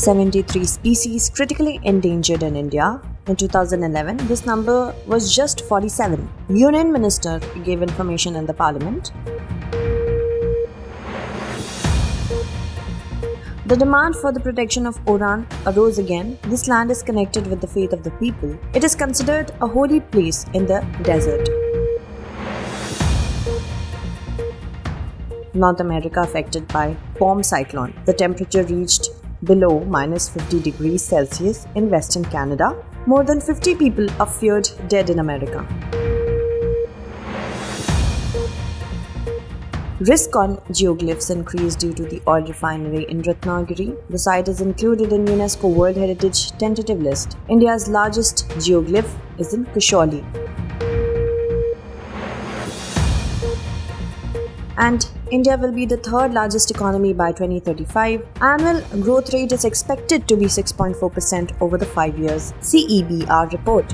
73 species critically endangered in India. In 2011, this number was just 47. Union Minister gave information in the Parliament. The demand for the protection of Oran arose again. This land is connected with the faith of the people. It is considered a holy place in the desert. North America affected by bomb cyclone. The temperature reached below minus 50 degrees Celsius in Western Canada. More than 50 people are feared dead in America. Risk on geoglyphs increased due to the oil refinery in Ratnagiri. The site is included in UNESCO World Heritage tentative list. India's largest geoglyph is in Kasholi. And India will be the third largest economy by 2035. Annual growth rate is expected to be 6.4% over the 5 years, CEBR report.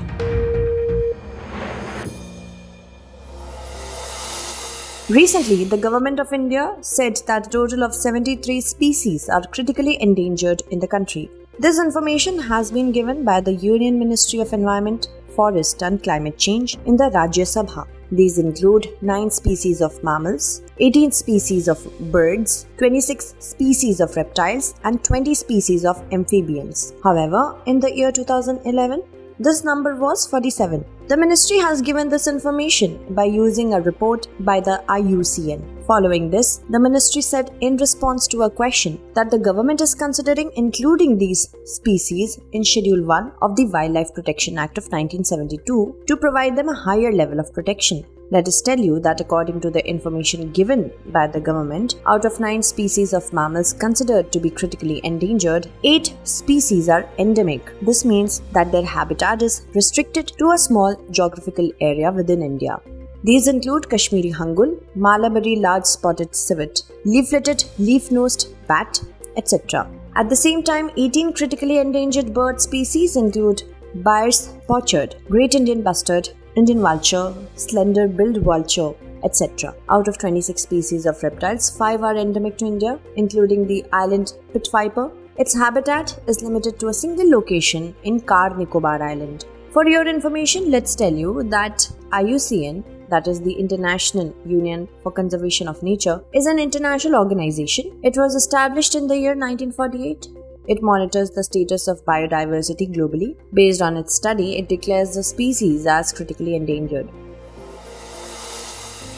Recently, the Government of India said that a total of 73 species are critically endangered in the country. This information has been given by the Union Ministry of Environment, Forest and Climate Change in the Rajya Sabha. These include 9 species of mammals, 18 species of birds, 26 species of reptiles, and 20 species of amphibians. However, in the year 2011, this number was 47. The ministry has given this information by using a report by the IUCN. Following this, the ministry said in response to a question that the government is considering including these species in Schedule 1 of the Wildlife Protection Act of 1972 to provide them a higher level of protection. Let us tell you that according to the information given by the government, out of 9 species of mammals considered to be critically endangered, 8 species are endemic. This means that their habitat is restricted to a small geographical area within India. These include Kashmiri hangul, Malabari large spotted civet, leafleted leaf-nosed bat, etc. At the same time, 18 critically endangered bird species include Byers pochard, Great Indian bustard, Indian vulture, slender-billed vulture, etc. Out of 26 species of reptiles, 5 are endemic to India, including the island pit viper. Its habitat is limited to a single location in Car Nicobar Island. For your information, let's tell you that IUCN, that is the International Union for Conservation of Nature, is an international organization. It was established in the year 1948. It monitors the status of biodiversity globally. Based on its study, it declares the species as critically endangered.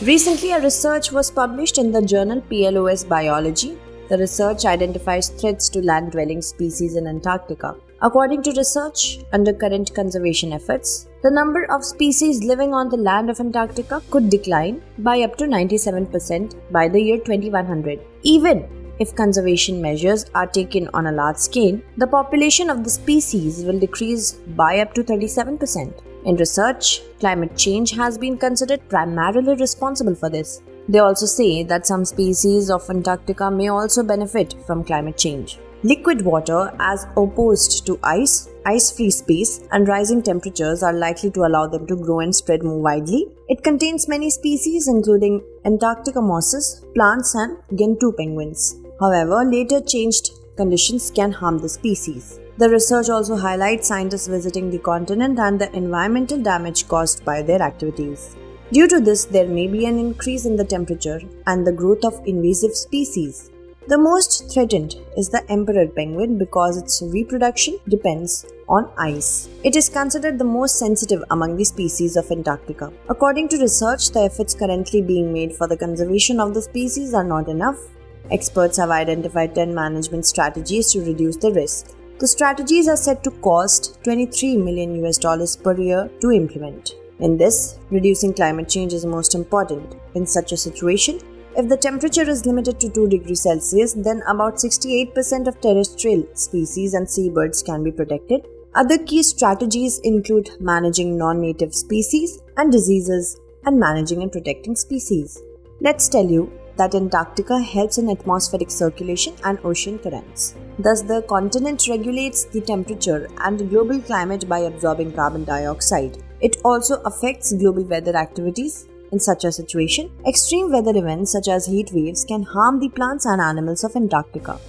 Recently, a research was published in the journal PLOS Biology. The research identifies threats to land-dwelling species in Antarctica. According to research, under current conservation efforts, the number of species living on the land of Antarctica could decline by up to 97% by the year 2100. Even if conservation measures are taken on a large scale, the population of the species will decrease by up to 37%. In research, climate change has been considered primarily responsible for this. They also say that some species of Antarctica may also benefit from climate change. Liquid water, as opposed to ice, ice-free space, and rising temperatures are likely to allow them to grow and spread more widely. It contains many species including Antarctica mosses, plants, and Gentoo penguins. However, later changed conditions can harm the species. The research also highlights scientists visiting the continent and the environmental damage caused by their activities. Due to this, there may be an increase in the temperature and the growth of invasive species. The most threatened is the emperor penguin because its reproduction depends on ice. It is considered the most sensitive among the species of Antarctica. According to research, the efforts currently being made for the conservation of the species are not enough. Experts have identified 10 management strategies to reduce the risk. The strategies are said to cost $23 million per year to implement. In this, reducing climate change is most important. In such a situation, if the temperature is limited to 2 degrees Celsius, then about 68% of terrestrial species and seabirds can be protected. Other key strategies include managing non-native species and diseases and managing and protecting species. Let's tell you that Antarctica helps in atmospheric circulation and ocean currents. Thus, the continent regulates the temperature and global climate by absorbing carbon dioxide. It also affects global weather activities. In such a situation, extreme weather events such as heat waves can harm the plants and animals of Antarctica.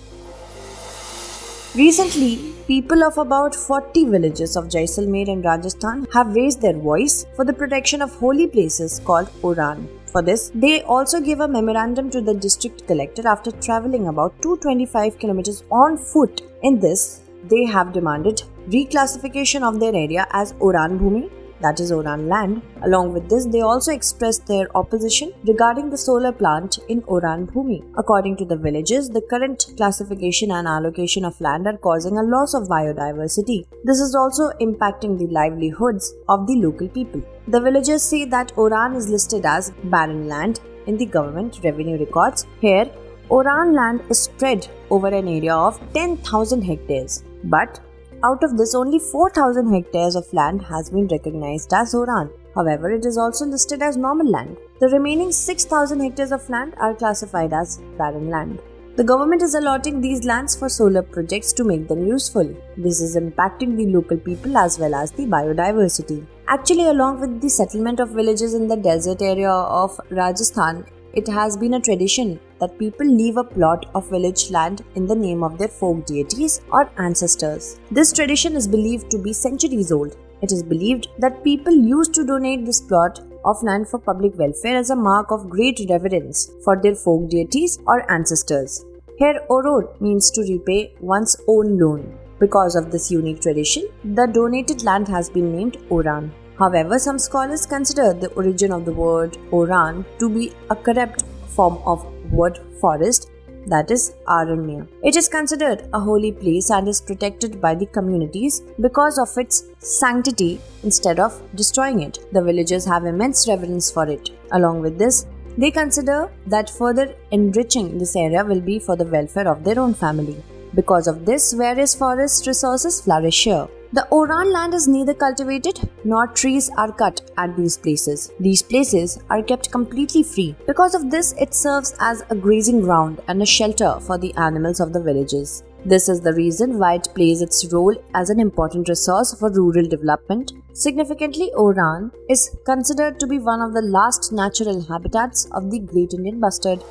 Recently, people of about 40 villages of Jaisalmer in Rajasthan have raised their voice for the protection of holy places called Uran. For this, they also gave a memorandum to the district collector after travelling about 225 kilometers on foot. In this, they have demanded reclassification of their area as Uran Bhumi, that is Uran land. Along with this, they also expressed their opposition regarding the solar plant in Uran Bhumi. According to the villages, the current classification and allocation of land are causing a loss of biodiversity. This is also impacting the livelihoods of the local people. The villagers say that Uran is listed as barren land in the government revenue records. Here, Uran land is spread over an area of 10,000 hectares, but out of this, only 4,000 hectares of land has been recognized as Uran. However, it is also listed as normal land. The remaining 6,000 hectares of land are classified as barren land. The government is allotting these lands for solar projects to make them useful. This is impacting the local people as well as the biodiversity. Actually, along with the settlement of villages in the desert area of Rajasthan, it has been a tradition that people leave a plot of village land in the name of their folk deities or ancestors. This tradition is believed to be centuries old. It is believed that people used to donate this plot of land for public welfare as a mark of great reverence for their folk deities or ancestors. Here, Orod means to repay one's own loan. Because of this unique tradition, the donated land has been named Uran. However, some scholars consider the origin of the word Uran to be a corrupt form of word forest, that is Aranya. It is considered a holy place and is protected by the communities because of its sanctity instead of destroying it. The villagers have immense reverence for it. Along with this, they consider that further enriching this area will be for the welfare of their own family. Because of this, various forest resources flourish here. The Uran land is neither cultivated nor trees are cut at these places. These places are kept completely free. Because of this, it serves as a grazing ground and a shelter for the animals of the villages. This is the reason why it plays its role as an important resource for rural development. Significantly, Uran is considered to be one of the last natural habitats of the Great Indian Bustard.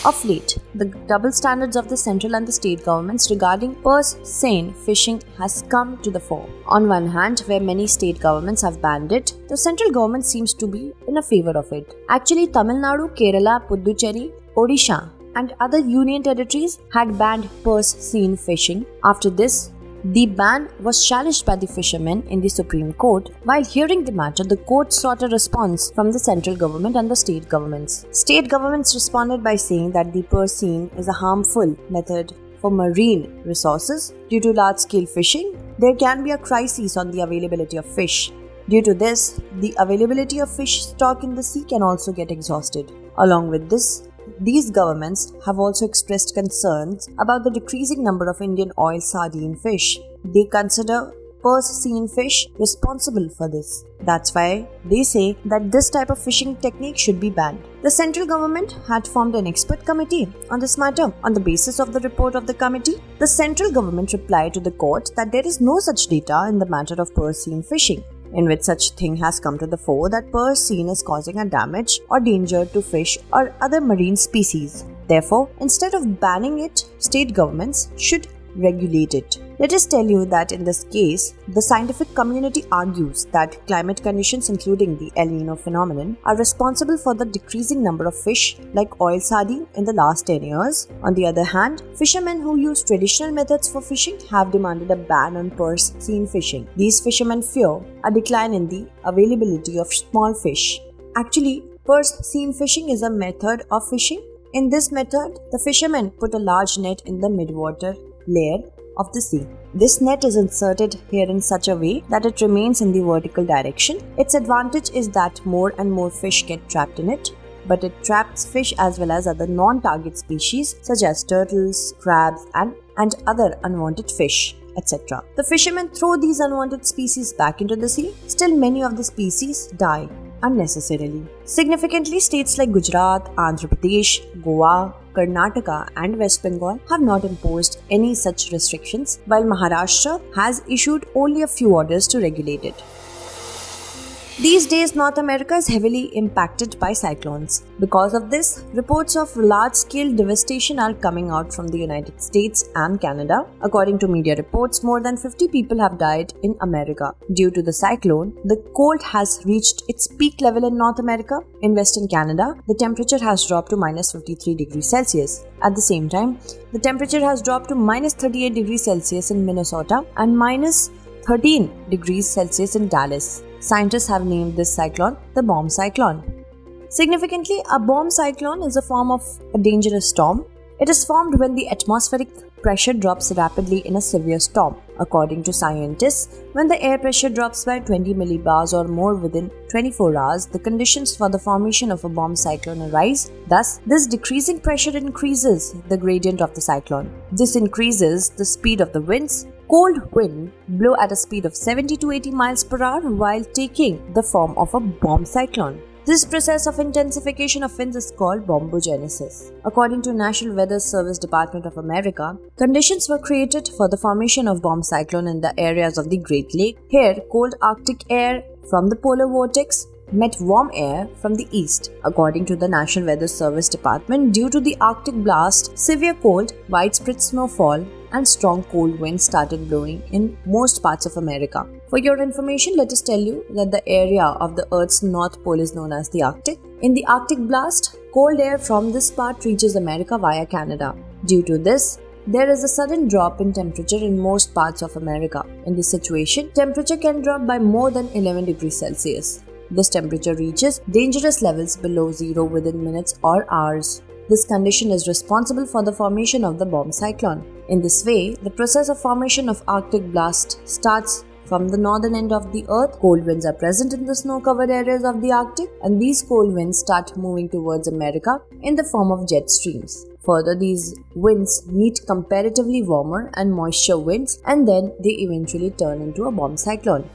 Of late, the double standards of the central and the state governments regarding purse seine fishing has come to the fore. On one hand, where many state governments have banned it, the central government seems to be in a favor of it. Actually, Tamil Nadu, Kerala, Puducherry, Odisha and other union territories had banned purse seine fishing. After this, the ban was challenged by the fishermen in the Supreme Court. While hearing the matter, the court sought a response from the central government and the state governments. State governments responded by saying that the purse seine is a harmful method for marine resources. Due to large-scale fishing, there can be a crisis on the availability of fish. Due to this, the availability of fish stock in the sea can also get exhausted. Along with this, these governments have also expressed concerns about the decreasing number of Indian oil sardine fish. They consider purse seine fish responsible for this. That's why they say that this type of fishing technique should be banned. The central government had formed an expert committee on this matter. On the basis of the report of the committee, the central government replied to the court that there is no such data in the matter of purse seine fishing, in which such thing has come to the fore that purse seine is causing a damage or danger to fish or other marine species. Therefore, instead of banning it, state governments should regulate it. Let us tell you that in this case, the scientific community argues that climate conditions including the El Nino phenomenon are responsible for the decreasing number of fish like oil sardine in the last 10 years. On the other hand, fishermen who use traditional methods for fishing have demanded a ban on purse seine fishing. These fishermen fear a decline in the availability of small fish. Actually, purse seine fishing is a method of fishing. In this method, the fishermen put a large net in the midwater layer of the sea. This net is inserted here in such a way that it remains in the vertical direction. Its advantage is that more and more fish get trapped in it, but it traps fish as well as other non-target species such as turtles, crabs and other unwanted fish, etc. The fishermen throw these unwanted species back into the sea. Still, many of the species die unnecessarily. Significantly, states like Gujarat, Andhra Pradesh, Goa, Karnataka and West Bengal have not imposed any such restrictions, while Maharashtra has issued only a few orders to regulate it. These days, North America is heavily impacted by cyclones. Because of this, reports of large-scale devastation are coming out from the United States and Canada. According to media reports, more than 50 people have died in America. Due to the cyclone, the cold has reached its peak level in North America. In Western Canada, the temperature has dropped to minus 53 degrees Celsius. At the same time, the temperature has dropped to minus 38 degrees Celsius in Minnesota and minus 13 degrees Celsius in Dallas. Scientists have named this cyclone the bomb cyclone. Significantly, a bomb cyclone is a form of a dangerous storm. It is formed when the atmospheric pressure drops rapidly in a severe storm. According to scientists, when the air pressure drops by 20 millibars or more within 24 hours, the conditions for the formation of a bomb cyclone arise. Thus, this decreasing pressure increases the gradient of the cyclone. This increases the speed of the winds. Cold wind blow at a speed of 70 to 80 miles per hour while taking the form of a bomb cyclone. This process of intensification of winds is called bombogenesis. According to National Weather Service Department of America, conditions were created for the formation of bomb cyclone in the areas of the Great Lake. Here, cold Arctic air from the polar vortex met warm air from the east. According to the National Weather Service Department, due to the Arctic blast, severe cold, widespread snowfall, and strong cold winds started blowing in most parts of America. For your information, let us tell you that the area of the Earth's North Pole is known as the Arctic. In the Arctic blast, cold air from this part reaches America via Canada. Due to this, there is a sudden drop in temperature in most parts of America. In this situation, temperature can drop by more than 11 degrees Celsius. This temperature reaches dangerous levels below zero within minutes or hours. This condition is responsible for the formation of the bomb cyclone. In this way, the process of formation of Arctic blast starts from the northern end of the earth. Cold winds are present in the snow-covered areas of the Arctic, and these cold winds start moving towards America in the form of jet streams. Further, these winds meet comparatively warmer and moisture winds, and then they eventually turn into a bomb cyclone.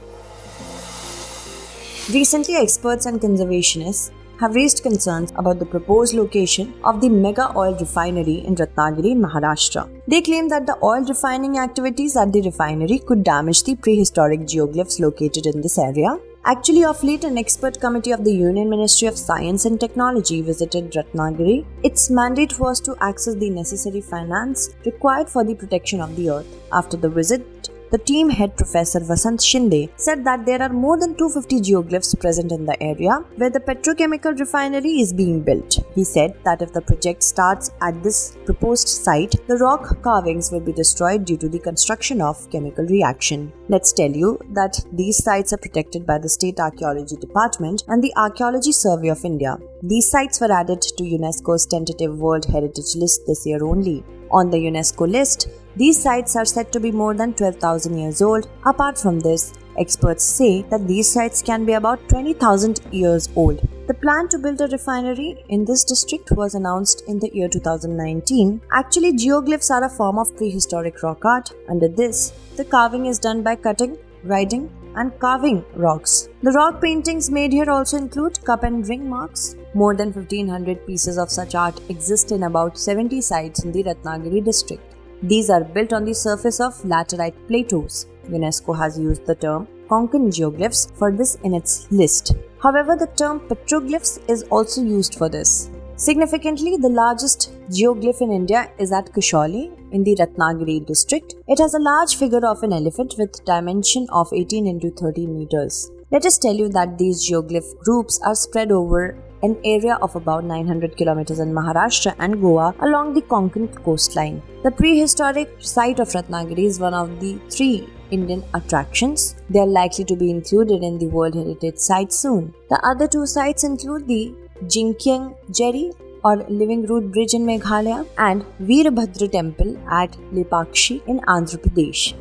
Recently, experts and conservationists have raised concerns about the proposed location of the mega oil refinery in Ratnagiri, Maharashtra. They claim that the oil refining activities at the refinery could damage the prehistoric geoglyphs located in this area. Actually, of late, an expert committee of the Union Ministry of Science and Technology visited Ratnagiri. Its mandate was to access the necessary finance required for the protection of the earth. After the visit, the team head Professor Vasant Shinde said that there are more than 250 geoglyphs present in the area where the petrochemical refinery is being built. He said that if the project starts at this proposed site, the rock carvings will be destroyed due to the construction of chemical reaction. Let's tell you that these sites are protected by the State Archaeology Department and the Archaeology Survey of India. These sites were added to UNESCO's tentative World Heritage List this year only. On the UNESCO list, these sites are said to be more than 12,000 years old. Apart from this, experts say that these sites can be about 20,000 years old. The plan to build a refinery in this district was announced in the year 2019. Actually, geoglyphs are a form of prehistoric rock art. Under this, the carving is done by cutting, grinding, and carving rocks. The rock paintings made here also include cup and ring marks. More than 1,500 pieces of such art exist in about 70 sites in the Ratnagiri district. These are built on the surface of laterite plateaus. UNESCO has used the term Konkan geoglyphs for this in its list. However, the term petroglyphs is also used for this. Significantly, the largest geoglyph in India is at Kushauli in the Ratnagiri district. It has a large figure of an elephant with dimension of 18 into 30 meters. Let us tell you that these geoglyph groups are spread over an area of about 900 kilometers in Maharashtra and Goa along the Konkan coastline. The prehistoric site of Ratnagiri is one of the 3 Indian attractions. They are likely to be included in the World Heritage Site soon. The other 2 sites include the Jinkyang Jerry or Living Root Bridge in Meghalaya and Veerbhadra Temple at Lepakshi in Andhra Pradesh.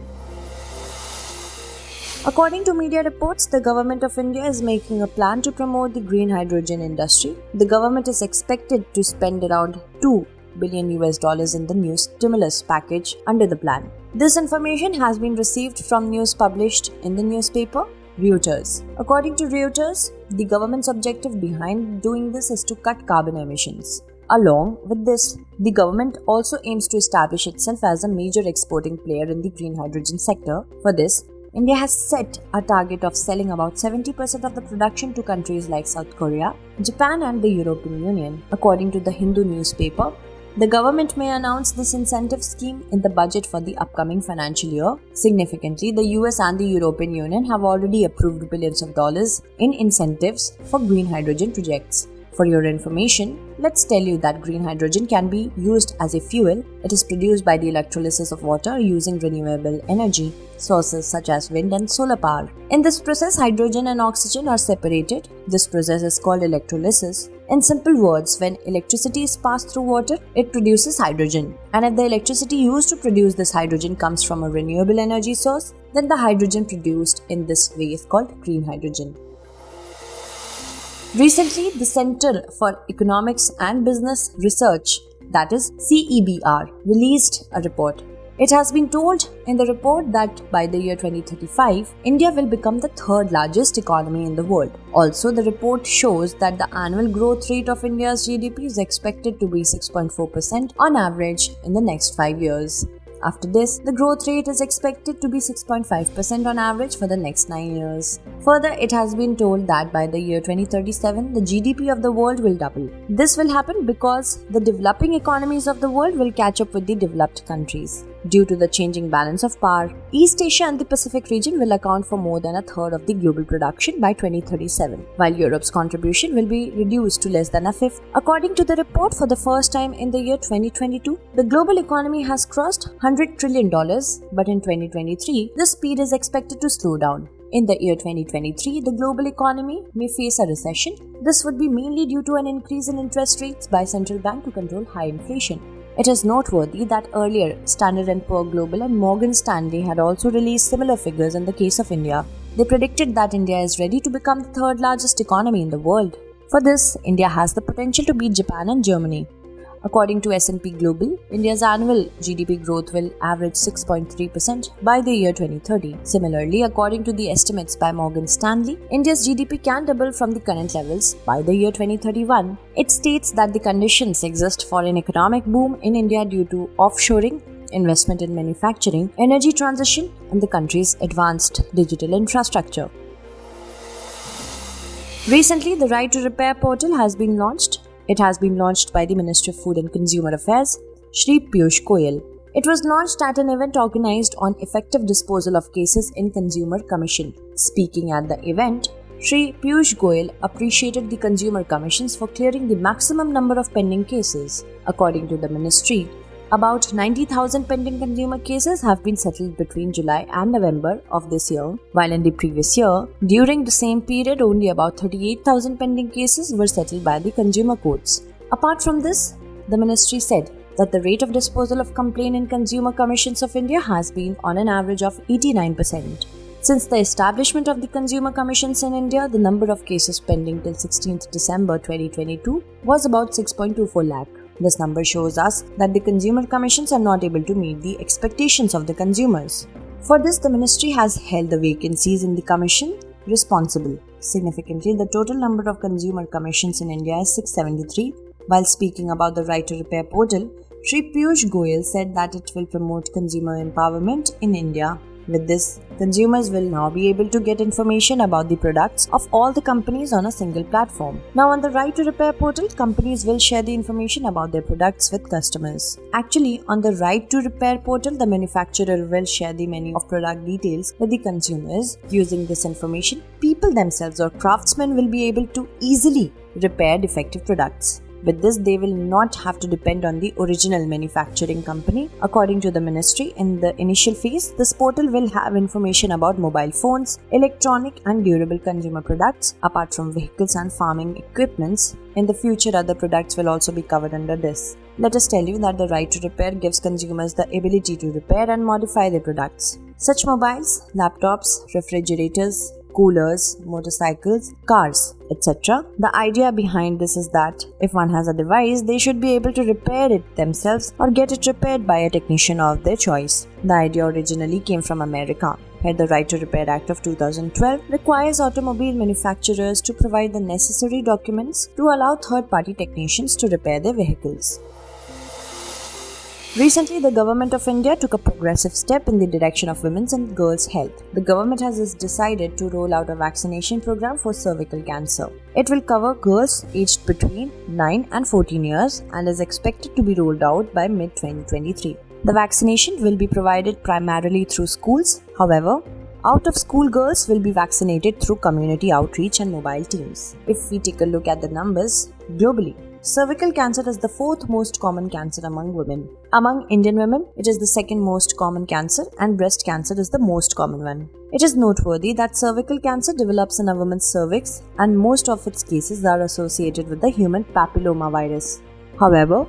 According to media reports, the government of India is making a plan to promote the green hydrogen industry. The government is expected to spend around $2 billion in the new stimulus package under the plan. This information has been received from news published in the newspaper Reuters. According to Reuters, the government's objective behind doing this is to cut carbon emissions. Along with this, the government also aims to establish itself as a major exporting player in the green hydrogen sector. For this, India has set a target of selling about 70% of the production to countries like South Korea, Japan, and the European Union. According to the Hindu newspaper, the government may announce this incentive scheme in the budget for the upcoming financial year. Significantly, the US and the European Union have already approved billions of dollars in incentives for green hydrogen projects. For your information, let's tell you that green hydrogen can be used as a fuel. It is produced by the electrolysis of water using renewable energy sources such as wind and solar power. In this process, hydrogen and oxygen are separated. This process is called electrolysis. In simple words, when electricity is passed through water, it produces hydrogen. And if the electricity used to produce this hydrogen comes from a renewable energy source, then the hydrogen produced in this way is called green hydrogen. Recently, the Center for Economics and Business Research, that is CEBR, released a report. It has been told in the report that by the year 2035, India will become the third largest economy in the world. Also, the report shows that the annual growth rate of India's GDP is expected to be 6.4% on average in the next 5 years. After this, the growth rate is expected to be 6.5% on average for the next 9 years. Further, it has been told that by the year 2037, the GDP of the world will double. This will happen because the developing economies of the world will catch up with the developed countries. Due to the changing balance of power, East Asia and the Pacific region will account for more than a third of the global production by 2037, while Europe's contribution will be reduced to less than a fifth. According to the report, for the first time in the year 2022, the global economy has crossed $100 trillion, but in 2023, the speed is expected to slow down. In the year 2023, the global economy may face a recession. This would be mainly due to an increase in interest rates by central bank to control high inflation. It is noteworthy that earlier Standard & Poor Global and Morgan Stanley had also released similar figures in the case of India. They predicted that India is ready to become the third largest economy in the world. For this, India has the potential to beat Japan and Germany. According to S&P Global, India's annual GDP growth will average 6.3% by the year 2030. Similarly, according to the estimates by Morgan Stanley, India's GDP can double from the current levels by the year 2031. It states that the conditions exist for an economic boom in India due to offshoring, investment in manufacturing, energy transition, and the country's advanced digital infrastructure. Recently, the Right to Repair portal has been launched. It has been launched by the Ministry of Food and Consumer Affairs, Shri Piyush Goyal. It was launched at an event organized on effective disposal of cases in Consumer Commission. Speaking at the event, Shri Piyush Goyal appreciated the Consumer Commissions for clearing the maximum number of pending cases. According to the ministry, about 90,000 pending consumer cases have been settled between July and November of this year, while in the previous year, during the same period, only about 38,000 pending cases were settled by the consumer courts. Apart from this, the ministry said that the rate of disposal of complaint in Consumer Commissions of India has been on an average of 89%. Since the establishment of the Consumer Commissions in India, the number of cases pending till 16th December 2022 was about 6.24 lakh. This number shows us that the Consumer Commissions are not able to meet the expectations of the consumers. For this, the ministry has held the vacancies in the commission responsible. Significantly, the total number of Consumer Commissions in India is 673. While speaking about the Right to Repair portal, Shri Piyush Goyal said that it will promote consumer empowerment in India. With this, consumers will now be able to get information about the products of all the companies on a single platform. Now, on the Right to Repair portal, companies will share the information about their products with customers. Actually, on the Right to Repair portal, the manufacturer will share the menu of product details with the consumers. Using this information, people themselves or craftsmen will be able to easily repair defective products. With this, they will not have to depend on the original manufacturing company. According to the ministry, in the initial phase, this portal will have information about mobile phones, electronic and durable consumer products, apart from vehicles and farming equipments. In the future, other products will also be covered under this. Let us tell you that the Right to Repair gives consumers the ability to repair and modify their products. Such mobiles, laptops, refrigerators, coolers, motorcycles, cars, etc. The idea behind this is that if one has a device, they should be able to repair it themselves or get it repaired by a technician of their choice. The idea originally came from America, where the Right to Repair Act of 2012 requires automobile manufacturers to provide the necessary documents to allow third-party technicians to repair their vehicles. Recently, the Government of India took a progressive step in the direction of women's and girls' health. The government has decided to roll out a vaccination program for cervical cancer. It will cover girls aged between 9 and 14 years and is expected to be rolled out by mid-2023. The vaccination will be provided primarily through schools. However, out-of-school girls will be vaccinated through community outreach and mobile teams. If we take a look at the numbers, globally, cervical cancer is the fourth most common cancer among women. Among Indian women, it is the second most common cancer and breast cancer is the most common one. It is noteworthy that cervical cancer develops in a woman's cervix and most of its cases are associated with the human papillomavirus. However,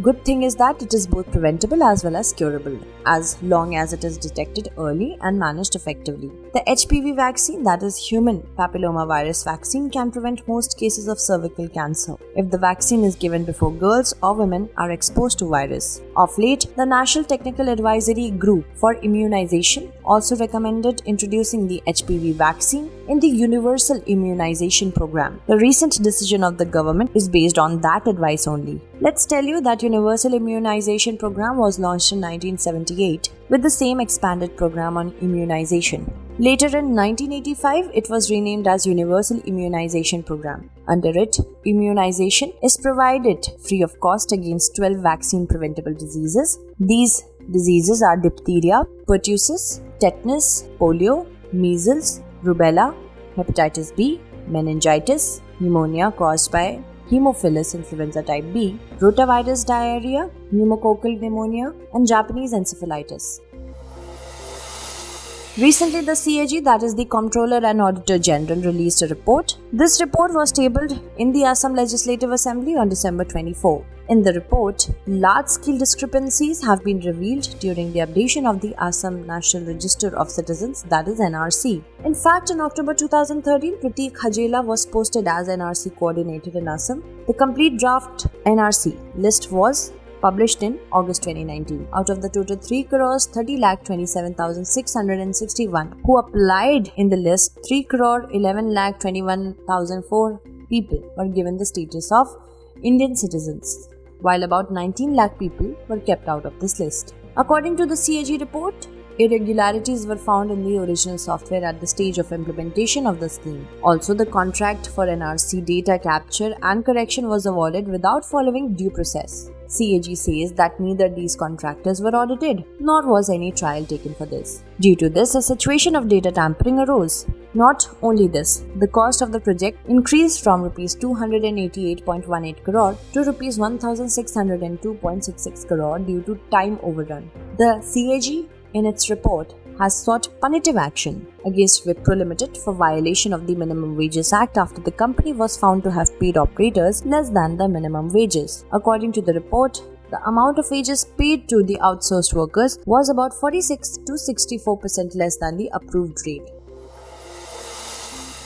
good thing is that it is both preventable as well as curable, as long as it is detected early and managed effectively. The HPV vaccine, that is human papillomavirus vaccine, can prevent most cases of cervical cancer if the vaccine is given before girls or women are exposed to virus. Of late, the National Technical Advisory Group for Immunization also recommended introducing the HPV vaccine in the Universal Immunization Program. The recent decision of the government is based on that advice only. Let's tell you that Universal Immunization Program was launched in 1978 with the same expanded program on immunization. Later in 1985, it was renamed as Universal Immunization Program. Under it, immunization is provided free of cost against 12 vaccine-preventable diseases. These diseases are diphtheria, pertussis, tetanus, polio, measles, rubella, hepatitis B, meningitis, pneumonia caused by Haemophilus influenza type B, rotavirus diarrhea, pneumococcal pneumonia, and Japanese encephalitis. Recently, the CAG, that is the Comptroller and Auditor General, released a report. This report was tabled in the Assam Legislative Assembly on December 24. In the report, large-scale discrepancies have been revealed during the updation of the Assam National Register of Citizens, that is NRC. In fact, in October 2013, Pratik Hajela was posted as NRC coordinator in Assam. The complete draft NRC list was published in August 2019. Out of the total 3,30,27,661 who applied in the list, 3,11,21,004 people were given the status of Indian citizens, while about 19 lakh people were kept out of this list. According to the CAG report, irregularities were found in the original software at the stage of implementation of the scheme. Also, the contract for NRC data capture and correction was awarded without following due process. CAG says that neither these contractors were audited, nor was any trial taken for this. Due to this, a situation of data tampering arose. Not only this, the cost of the project increased from Rs 288.18 crore to Rs 1,602.66 crore due to time overrun. The CAG, in its report, has sought punitive action against Wipro Limited for violation of the Minimum Wages Act after the company was found to have paid operators less than the minimum wages. According to the report, the amount of wages paid to the outsourced workers was about 46 to 64% less than the approved rate.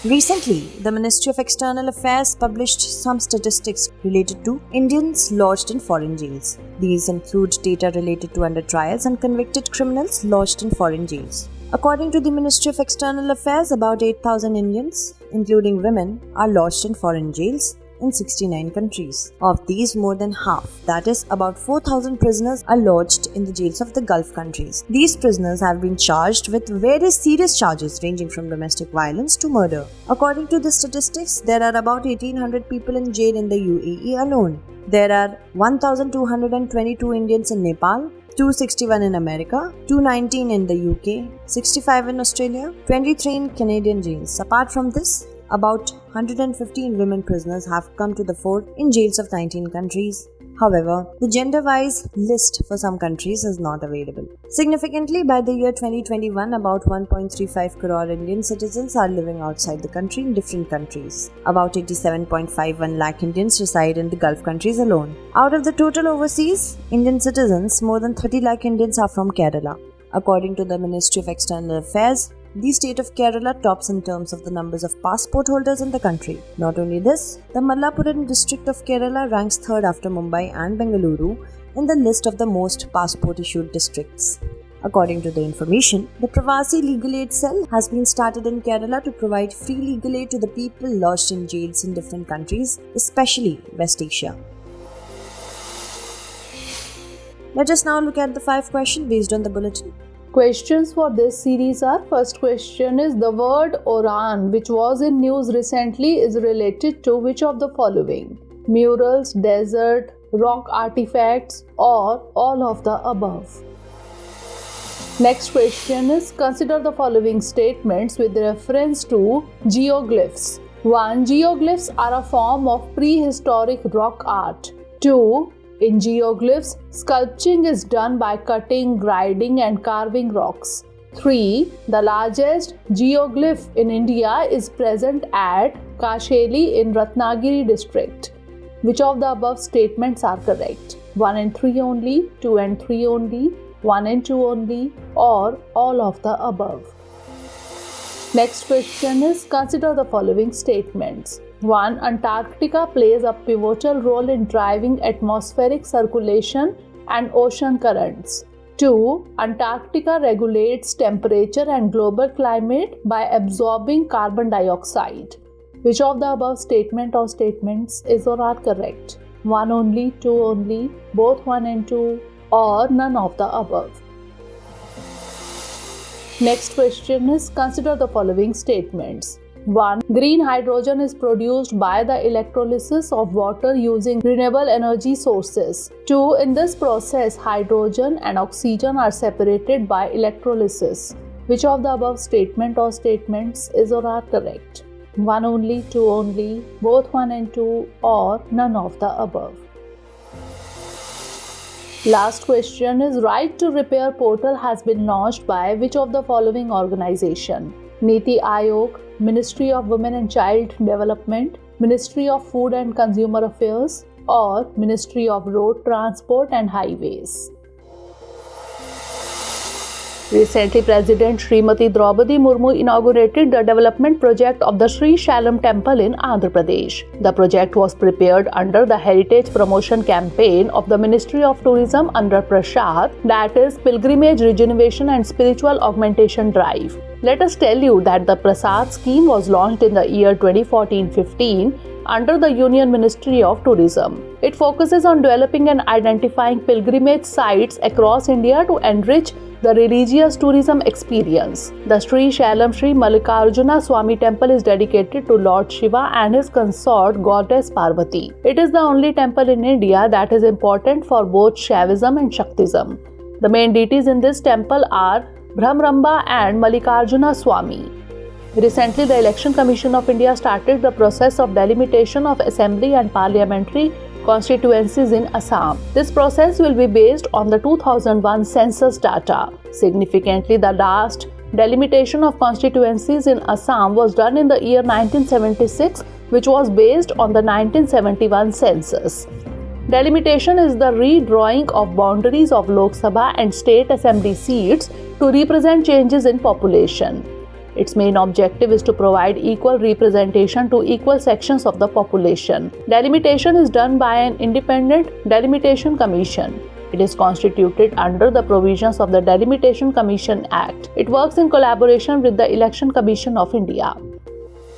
Recently, the Ministry of External Affairs published some statistics related to Indians lodged in foreign jails. These include data related to under trials and convicted criminals lodged in foreign jails. According to the Ministry of External Affairs, about 8,000 Indians, including women, are lodged in foreign jails in 69 countries. Of these, more than half, that is about 4,000 prisoners, are lodged in the jails of the Gulf countries. These prisoners have been charged with various serious charges ranging from domestic violence to murder. According to the statistics, there are about 1,800 people in jail in the UAE alone. There are 1,222 Indians in Nepal, 261 in America, 219 in the UK, 65 in Australia, 23 in Canadian jails. Apart from this, about 115 women prisoners have come to the fore in jails of 19 countries. However, the gender-wise list for some countries is not available. Significantly, by the year 2021, about 1.35 crore Indian citizens are living outside the country in different countries. About 87.51 lakh Indians reside in the Gulf countries alone. Out of the total overseas Indian citizens, more than 30 lakh Indians are from Kerala. According to the Ministry of External Affairs, the state of Kerala tops in terms of the numbers of passport holders in the country. Not only this, the Malappuram district of Kerala ranks third after Mumbai and Bengaluru in the list of the most passport-issued districts. According to the information, the Pravasi Legal Aid Cell has been started in Kerala to provide free legal aid to the people lodged in jails in different countries, especially West Asia. Let us now look at the 5 questions based on the bulletin. Questions for this series are: first question is, the word Oran, which was in news recently, is related to which of the following? Murals, desert, rock artifacts, or all of the above? Next question is, consider the following statements with reference to geoglyphs. 1. Geoglyphs are a form of prehistoric rock art. 2. In geoglyphs, sculpting is done by cutting, grinding, and carving rocks. 3. The largest geoglyph in India is present at Kasheli in Ratnagiri district. Which of the above statements are correct? 1 and 3 only, 2 and 3 only, 1 and 2 only, or all of the above? Next question is, consider the following statements. 1. Antarctica plays a pivotal role in driving atmospheric circulation and ocean currents. 2. Antarctica regulates temperature and global climate by absorbing carbon dioxide. Which of the above statement or statements is or are correct? 1 only, 2 only, both 1 and 2, or none of the above? Next question is, consider the following statements. 1. Green hydrogen is produced by the electrolysis of water using renewable energy sources. 2. In this process, hydrogen and oxygen are separated by electrolysis. Which of the above statement or statements is or are correct? 1 only, 2 only, both 1 and 2, or none of the above? Last question is, Right to Repair portal has been launched by which of the following organization? Niti Aayog, Ministry of Women and Child Development, Ministry of Food and Consumer Affairs, or Ministry of Road Transport and Highways? Recently, President Srimati Draupadi Murmu inaugurated the development project of the Sri Shailam Temple in Andhra Pradesh. The project was prepared under the Heritage Promotion Campaign of the Ministry of Tourism under Prasad, that is Pilgrimage Regeneration and Spiritual Augmentation Drive. Let us tell you that the Prasad scheme was launched in the year 2014-15 under the Union Ministry of Tourism. It focuses on developing and identifying pilgrimage sites across India to enrich the religious tourism experience. The Sri Shailam Sri Mallikarjuna Swami Temple is dedicated to Lord Shiva and his consort Goddess Parvati. It is the only temple in India that is important for both Shaivism and Shaktism. The main deities in this temple are Brahmaramba and Mallikarjuna Swami. Recently, the Election Commission of India started the process of delimitation of assembly and parliamentary constituencies in Assam. This process will be based on the 2001 census data. Significantly, the last delimitation of constituencies in Assam was done in the year 1976, which was based on the 1971 census. Delimitation is the redrawing of boundaries of Lok Sabha and state assembly seats to represent changes in population. Its main objective is to provide equal representation to equal sections of the population. Delimitation is done by an independent delimitation commission. It is constituted under the provisions of the Delimitation Commission Act. It works in collaboration with the Election Commission of India.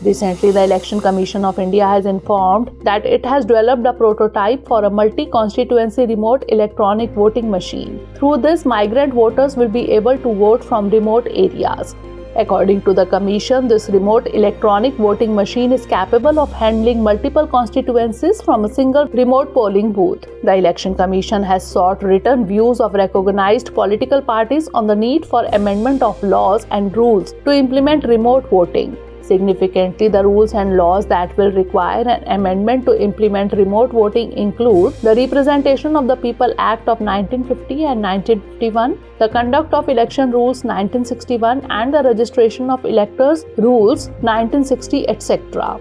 Recently, the Election Commission of India has informed that it has developed a prototype for a multi-constituency remote electronic voting machine. Through this, migrant voters will be able to vote from remote areas. According to the Commission, this remote electronic voting machine is capable of handling multiple constituencies from a single remote polling booth. The Election Commission has sought written views of recognized political parties on the need for amendment of laws and rules to implement remote voting. Significantly, the rules and laws that will require an amendment to implement remote voting include the Representation of the People Act of 1950 and 1951, the Conduct of Election Rules 1961, and the Registration of Electors Rules 1960, etc.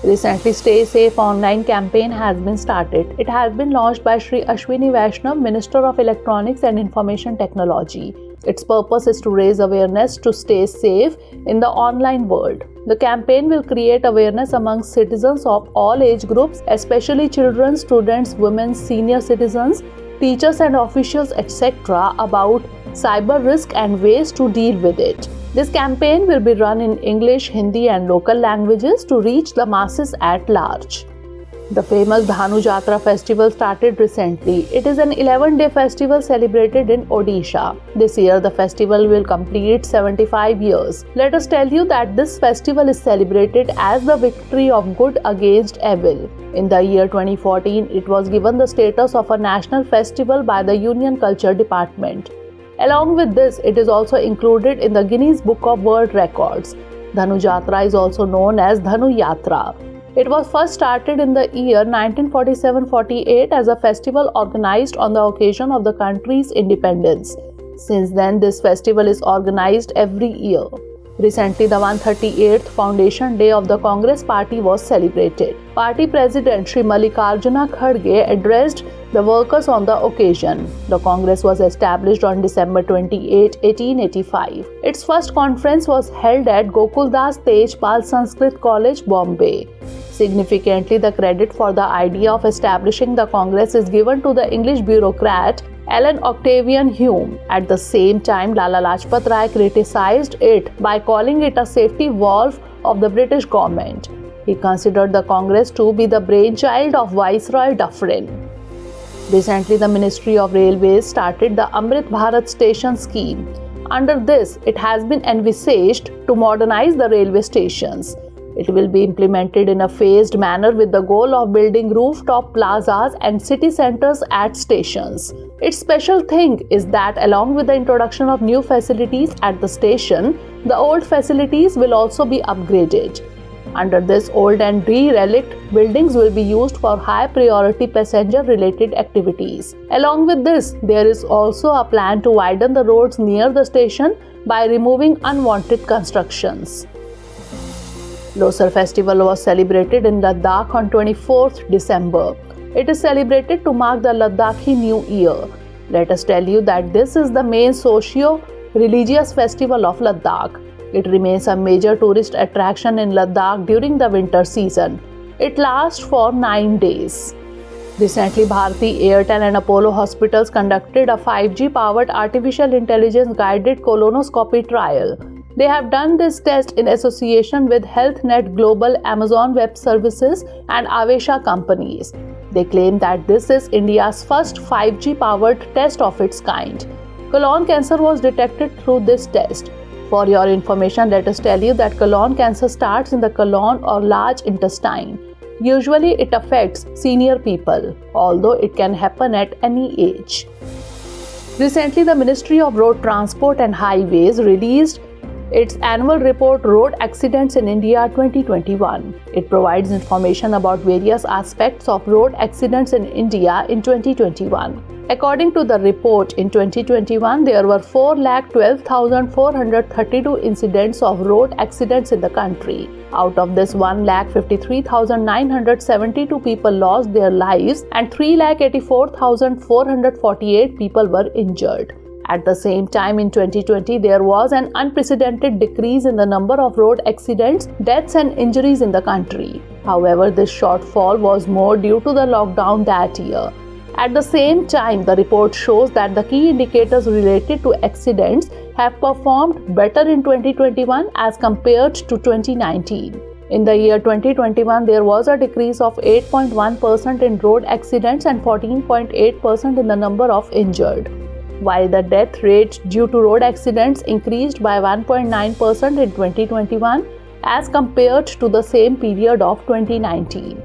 Recently, Stay Safe online campaign has been started. It has been launched by Shri Ashwini Vaishnav, Minister of Electronics and Information Technology. Its purpose is to raise awareness to stay safe in the online world. The campaign will create awareness among citizens of all age groups, especially children, students, women, senior citizens, teachers and officials, etc., about cyber risk and ways to deal with it. This campaign will be run in English, Hindi, and local languages to reach the masses at large. The famous Dhanu Jatra festival started recently. It is an 11-day festival celebrated in Odisha. This year, the festival will complete 75 years. Let us tell you that this festival is celebrated as the victory of good against evil. In the year 2014, it was given the status of a national festival by the Union Culture Department. Along with this, it is also included in the Guinness Book of World Records. Dhanu Jatra is also known as Dhanu Yatra. It was first started in the year 1947-48 as a festival organized on the occasion of the country's independence. Since then, this festival is organized every year. Recently, the 138th Foundation Day of the Congress Party was celebrated. Party President Shri Mallikarjuna Kharge addressed the workers on the occasion. The Congress was established on December 28, 1885. Its first conference was held at Gokuldas Tejpal Sanskrit College, Bombay. Significantly, the credit for the idea of establishing the Congress is given to the English bureaucrat Alan Octavian Hume. At the same time, Lala Lajpat Rai criticized it by calling it a safety valve of the British government. He considered the Congress to be the brainchild of Viceroy Dufferin. Recently, the Ministry of Railways started the Amrit Bharat Station scheme. Under this, it has been envisaged to modernize the railway stations. It will be implemented in a phased manner with the goal of building rooftop plazas and city centers at stations. Its special thing is that along with the introduction of new facilities at the station, the old facilities will also be upgraded. Under this, old and derelict buildings will be used for high priority passenger related activities. Along with this, there is also a plan to widen the roads near the station by removing unwanted constructions. Losar festival was celebrated in Ladakh on 24th December. It is celebrated to mark the Ladakhi New Year. Let us tell you that this is the main socio-religious festival of Ladakh. It remains a major tourist attraction in Ladakh during the winter season. It lasts for 9 days. Recently, Bharti Airtel and Apollo Hospitals conducted a 5G-powered artificial intelligence-guided colonoscopy trial. They have done this test in association with HealthNet Global, Amazon Web Services and Avesha companies. They claim that this is India's first 5G-powered test of its kind. Colon cancer was detected through this test. For your information, let us tell you that colon cancer starts in the colon or large intestine. Usually, it affects senior people, although it can happen at any age. Recently, the Ministry of Road Transport and Highways released its annual report Road Accidents in India 2021. It provides information about various aspects of road accidents in India in 2021. According to the report, in 2021, there were 4,12,432 incidents of road accidents in the country. Out of this, 1,53,972 people lost their lives and 3,84,448 people were injured. At the same time, in 2020, there was an unprecedented decrease in the number of road accidents, deaths and injuries in the country. However, this shortfall was more due to the lockdown that year. At the same time, the report shows that the key indicators related to accidents have performed better in 2021 as compared to 2019. In the year 2021, there was a decrease of 8.1% in road accidents and 14.8% in the number of injured, while the death rate due to road accidents increased by 1.9% in 2021 as compared to the same period of 2019.